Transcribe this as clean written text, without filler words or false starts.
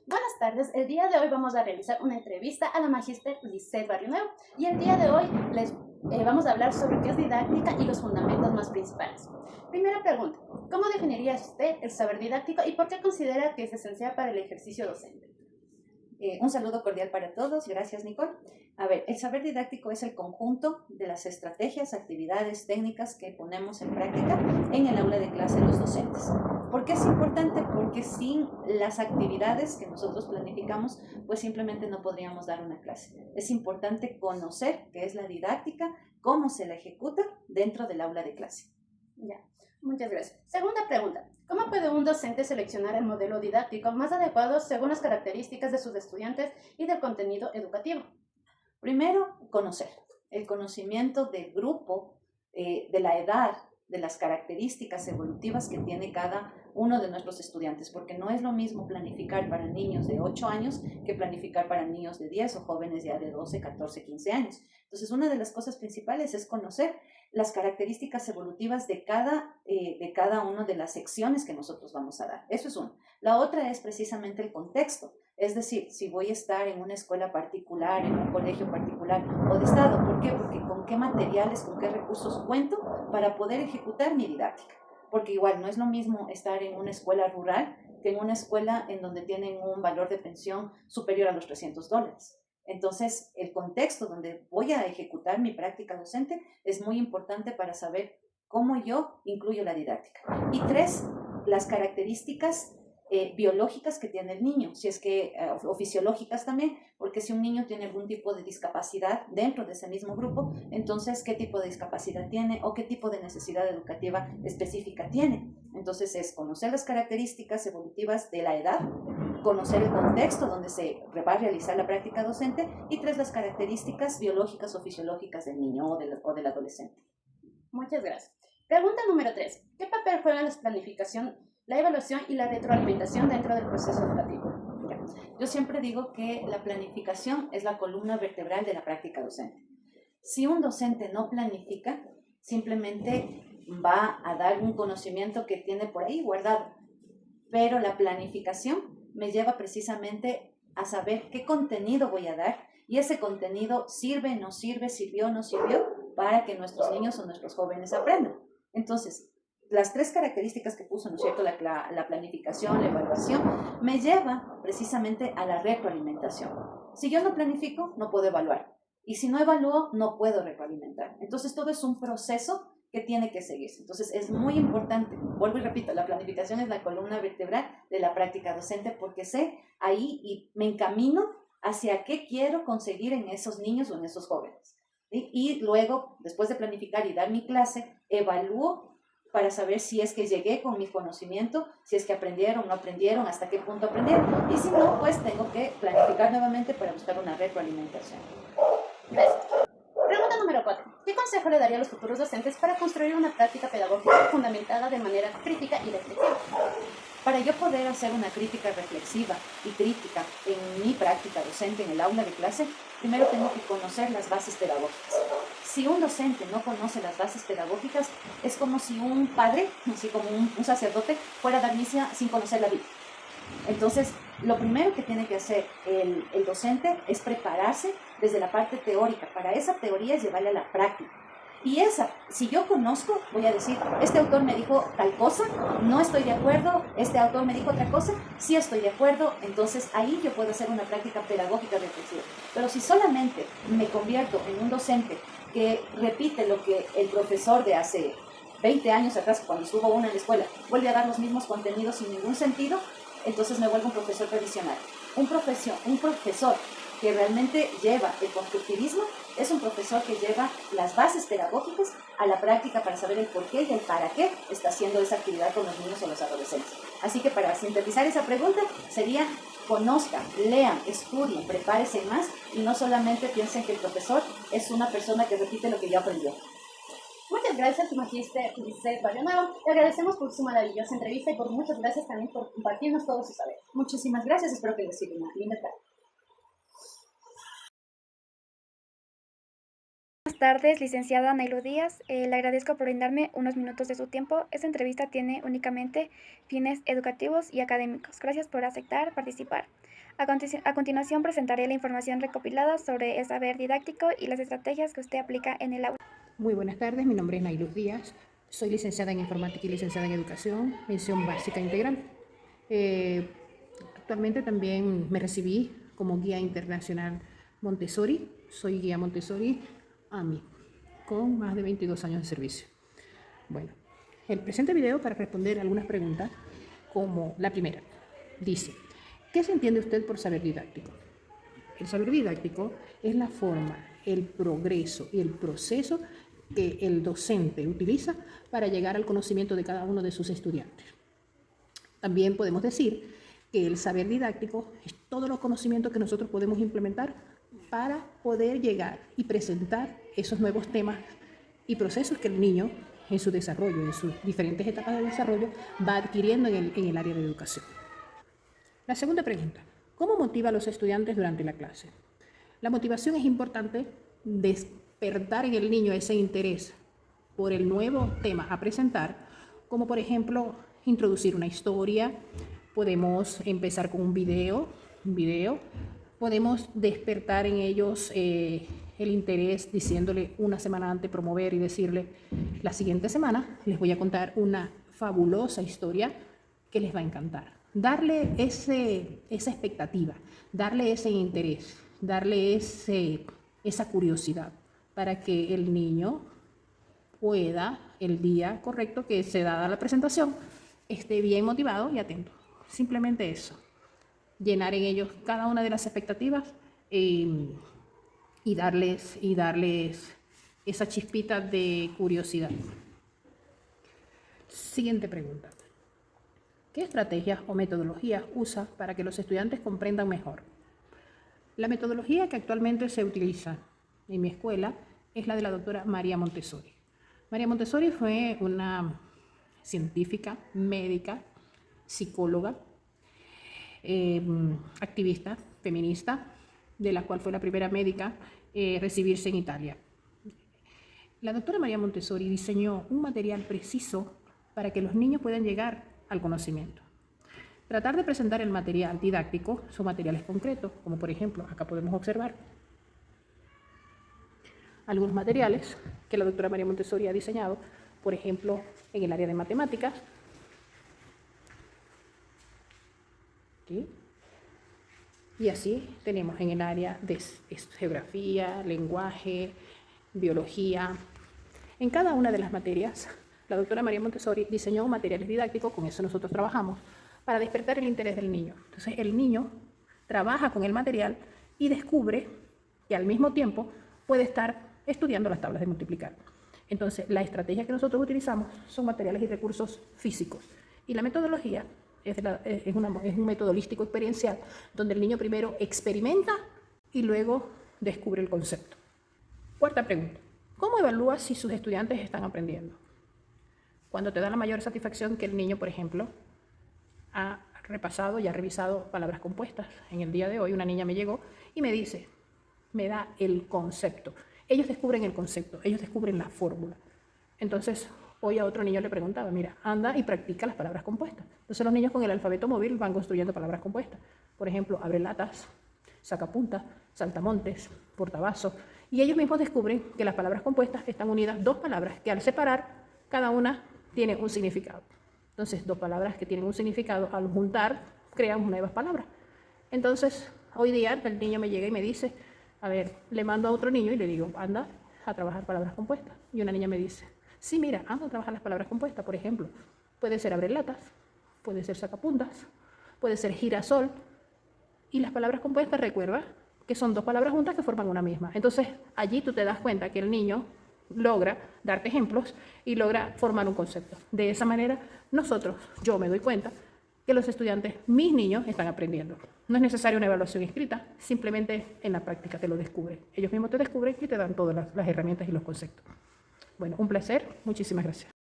Buenas tardes, el día de hoy vamos a realizar una entrevista a la magíster Lisset Barrio Nuevo y el día de hoy les vamos a hablar sobre qué es didáctica y los fundamentos más principales. Primera pregunta, ¿cómo definiría usted el saber didáctico y por qué considera que es esencial para el ejercicio docente? Un saludo cordial para todos. Gracias, Nicole. A ver, el saber didáctico es el conjunto de las estrategias, actividades, técnicas que ponemos en práctica en el aula de clase los docentes. ¿Por qué es importante? Porque sin las actividades que nosotros planificamos, pues simplemente no podríamos dar una clase. Es importante conocer qué es la didáctica, cómo se la ejecuta dentro del aula de clase. Ya, muchas gracias. Segunda pregunta, ¿cómo puede un docente seleccionar el modelo didáctico más adecuado según las características de sus estudiantes y del contenido educativo? Primero, conocer. El conocimiento del grupo, de la edad, de las características evolutivas que tiene cada uno de nuestros estudiantes, porque no es lo mismo planificar para niños de 8 años que planificar para niños de 10 o jóvenes ya de 12, 14, 15 años. Entonces, una de las cosas principales es conocer las características evolutivas de cada una de las secciones que nosotros vamos a dar. Eso es uno. La otra es precisamente el contexto. Es decir, si voy a estar en una escuela particular, en un colegio particular o de Estado, ¿por qué? Porque con qué materiales, con qué recursos cuento para poder ejecutar mi didáctica. Porque igual no es lo mismo estar en una escuela rural que en una escuela en donde tienen un valor de pensión superior a los $300. Entonces, el contexto donde voy a ejecutar mi práctica docente es muy importante para saber cómo yo incluyo la didáctica. Y tres, las características biológicas que tiene el niño, si es que, o fisiológicas también, porque si un niño tiene algún tipo de discapacidad dentro de ese mismo grupo, entonces qué tipo de discapacidad tiene o qué tipo de necesidad educativa específica tiene. Entonces es conocer las características evolutivas de la edad, conocer el contexto donde se va a realizar la práctica docente y tres, las características biológicas o fisiológicas del niño o del adolescente. Muchas gracias. Pregunta número 3. ¿Qué papel juega la planificación, la evaluación y la retroalimentación dentro del proceso educativo? Yo siempre digo que la planificación es la columna vertebral de la práctica docente. Si un docente no planifica, simplemente va a dar un conocimiento que tiene por ahí guardado, pero la planificación me lleva precisamente a saber qué contenido voy a dar y ese contenido sirve, no sirve, sirvió, no sirvió para que nuestros niños o nuestros jóvenes aprendan. Entonces, las tres características que puso, ¿no es cierto?, la planificación, la evaluación, me lleva precisamente a la retroalimentación. Si yo no planifico, no puedo evaluar. Y si no evalúo, no puedo retroalimentar. Entonces, todo es un proceso que tiene que seguirse. Entonces, es muy importante, vuelvo y repito, la planificación es la columna vertebral de la práctica docente porque sé ahí y me encamino hacia qué quiero conseguir en esos niños o en esos jóvenes. ¿Sí? Y luego, después de planificar y dar mi clase, evalúo para saber si es que llegué con mi conocimiento, si es que aprendieron, no aprendieron, hasta qué punto aprendieron. Y si no, pues tengo que planificar nuevamente para buscar una retroalimentación. Gracias. Pregunta número 4. ¿Qué consejo le daría a los futuros docentes para construir una práctica pedagógica fundamentada de manera crítica y reflexiva? Para yo poder hacer una crítica reflexiva y crítica en mi práctica docente en el aula de clase, primero tengo que conocer las bases pedagógicas. Si un docente no conoce las bases pedagógicas, es como si un padre, así como un sacerdote, fuera a dar misa sin conocer la Biblia. Entonces, lo primero que tiene que hacer el docente es prepararse desde la parte teórica. Para esa teoría es llevarla a la práctica. Y esa, si yo conozco, voy a decir, este autor me dijo tal cosa, no estoy de acuerdo, este autor me dijo otra cosa, sí estoy de acuerdo, entonces ahí yo puedo hacer una práctica pedagógica reflexiva. Pero si solamente me convierto en un docente que repite lo que el profesor de hace 20 años atrás, cuando estuvo uno en la escuela, vuelve a dar los mismos contenidos sin ningún sentido, entonces me vuelvo un profesor tradicional. Un profesor que realmente lleva el constructivismo es un profesor que lleva las bases pedagógicas a la práctica para saber el por qué y el para qué está haciendo esa actividad con los niños o los adolescentes. Así que para sintetizar esa pregunta sería: conozcan, lean, estudien, prepárense más y no solamente piensen que el profesor es una persona que repite lo que ya aprendió. Muchas gracias, magíster Lisset Barrio Nuevo. Le agradecemos por su maravillosa entrevista y por muchas gracias también por compartirnos todo su saber. Muchísimas gracias, espero que les sirva una linda tarde. Buenas tardes, licenciada Nailu Díaz. Le agradezco por brindarme unos minutos de su tiempo. Esta entrevista tiene únicamente fines educativos y académicos. Gracias por aceptar participar. A continuación presentaré la información recopilada sobre el saber didáctico y las estrategias que usted aplica en el aula. Muy buenas tardes, mi nombre es Nailu Díaz. Soy licenciada en Informática y licenciada en Educación, mención básica integral. Actualmente también me recibí como guía internacional Montessori. Soy guía Montessori AMI, con más de 22 años de servicio. Bueno, el presente video para responder algunas preguntas, como la primera. Dice, ¿qué se entiende usted por saber didáctico? El saber didáctico es la forma, el progreso y el proceso que el docente utiliza para llegar al conocimiento de cada uno de sus estudiantes. También podemos decir que el saber didáctico es todos los conocimientos que nosotros podemos implementar para poder llegar y presentar esos nuevos temas y procesos que el niño en su desarrollo, en sus diferentes etapas de desarrollo, va adquiriendo en el área de educación. La segunda pregunta, ¿cómo motiva a los estudiantes durante la clase? La motivación es importante, despertar en el niño ese interés por el nuevo tema a presentar, como por ejemplo introducir una historia, podemos empezar con un video, podemos despertar en ellos el interés diciéndole una semana antes, promover y decirle la siguiente semana les voy a contar una fabulosa historia que les va a encantar. Darle esa expectativa, darle ese interés, darle esa curiosidad para que el niño pueda, el día correcto que se da la presentación, esté bien motivado y atento. Simplemente eso, llenar en ellos cada una de las expectativas y darles esa chispita de curiosidad. Siguiente pregunta. ¿Qué estrategias o metodologías usa para que los estudiantes comprendan mejor? La metodología que actualmente se utiliza en mi escuela es la de la doctora María Montessori. María Montessori fue una científica, médica, psicóloga, activista, feminista, de la cual fue la primera médica recibirse en Italia. La doctora María Montessori diseñó un material preciso para que los niños puedan llegar al conocimiento. Tratar de presentar el material didáctico son materiales concretos, como por ejemplo, acá podemos observar algunos materiales que la doctora María Montessori ha diseñado, por ejemplo, en el área de matemáticas. ¿Sí? Y así tenemos en el área de geografía, lenguaje, biología. En cada una de las materias, la doctora María Montessori diseñó materiales didácticos, con eso nosotros trabajamos, para despertar el interés del niño. Entonces el niño trabaja con el material y descubre que al mismo tiempo puede estar estudiando las tablas de multiplicar. Entonces la estrategia que nosotros utilizamos son materiales y recursos físicos. Y la metodología es un método holístico experiencial, donde el niño primero experimenta y luego descubre el concepto. Cuarta pregunta. ¿Cómo evalúas si sus estudiantes están aprendiendo? Cuando te da la mayor satisfacción que el niño, por ejemplo, ha repasado y ha revisado palabras compuestas. En el día de hoy una niña me llegó y me dice, me da el concepto. Ellos descubren el concepto, ellos descubren la fórmula. Entonces, hoy a otro niño le preguntaba, mira, anda y practica las palabras compuestas. Entonces los niños con el alfabeto móvil van construyendo palabras compuestas. Por ejemplo, abre latas, sacapuntas, saltamontes, portavasos. Y ellos mismos descubren que las palabras compuestas están unidas dos palabras que al separar, cada una tiene un significado. Entonces, dos palabras que tienen un significado, al juntar, crean nuevas palabras. Entonces, hoy día el niño me llega y me dice, a ver, le mando a otro niño y le digo, anda a trabajar palabras compuestas. Y una niña me dice, sí, mira, anda a trabajar las palabras compuestas. Por ejemplo, puede ser abre latas, puede ser sacapuntas, puede ser girasol. Y las palabras compuestas, recuerda que son dos palabras juntas que forman una misma. Entonces, allí tú te das cuenta que el niño logra darte ejemplos y logra formar un concepto. De esa manera, yo me doy cuenta que los estudiantes, mis niños, están aprendiendo. No es necesaria una evaluación escrita, simplemente en la práctica te lo descubren. Ellos mismos te descubren y te dan todas las herramientas y los conceptos. Bueno, un placer. Muchísimas gracias.